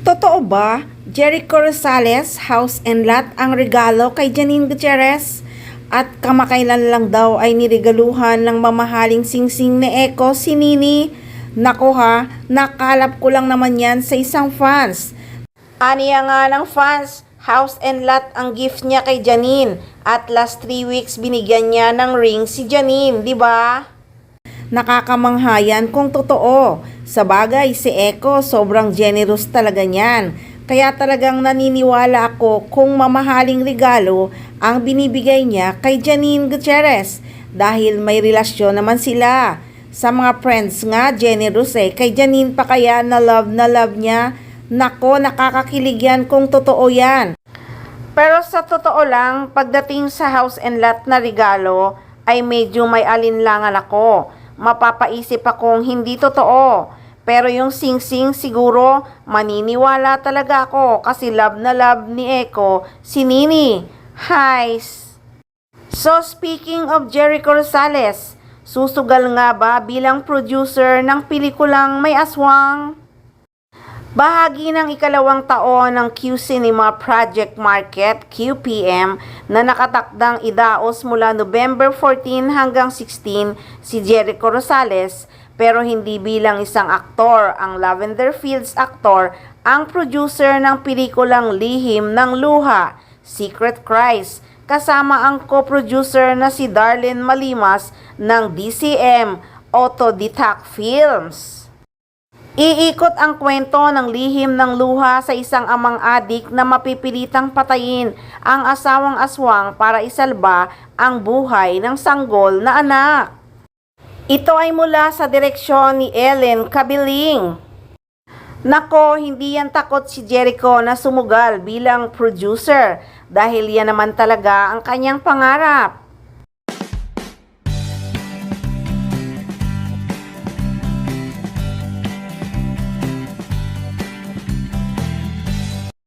Totoo ba, Jericho Rosales, house and lot ang regalo kay Janine Gutierrez? At kamakailan lang daw ay niregaluhan ng mamahaling singsing ni Eko si Nini. Nako ha, nakalap ko lang naman yan sa isang fans. Aniya nga ng fans, house and lot ang gift niya kay Janine. At last 3 weeks binigyan niya ng ring si Janine, di ba? Nakakamanghayan kung totoo. Sa bagay, si Eko sobrang generous talaga niyan. Kaya talagang naniniwala ako kung mamahaling regalo ang binibigay niya kay Janine Gutierrez dahil may relasyon naman sila. Sa mga friends nga, generous kay Janine pa kaya na love niya. Nako, nakakakilig yan kung totoo yan. Pero sa totoo lang, pagdating sa house and lot na regalo, ay medyo may alinlangan ako. Mapapaisip akong hindi totoo. Pero yung singsing siguro maniniwala talaga ako kasi love na love ni Eko si Nini. Hi! So speaking of Jericho Rosales, susugal nga ba bilang producer ng pelikulang May Aswang? Bahagi ng ikalawang taon ng Q Cinema Project Market, QPM, na nakatakdang idaos mula November 14 hanggang 16 si Jericho Rosales, pero hindi bilang isang aktor. Ang Lavender Fields actor ang producer ng pelikulang Lihim ng Luha, Secret Cries, kasama ang co-producer na si Darlene Malimas ng DCM Autoditac Films. Iikot ang kwento ng Lihim ng Luha sa isang amang adik na mapipilitang patayin ang asawang aswang para isalba ang buhay ng sanggol na anak. Ito ay mula sa direksyon ni Ellen Cabiling. Nako, hindi yan takot si Jericho na sumugal bilang producer dahil yan naman talaga ang kanyang pangarap.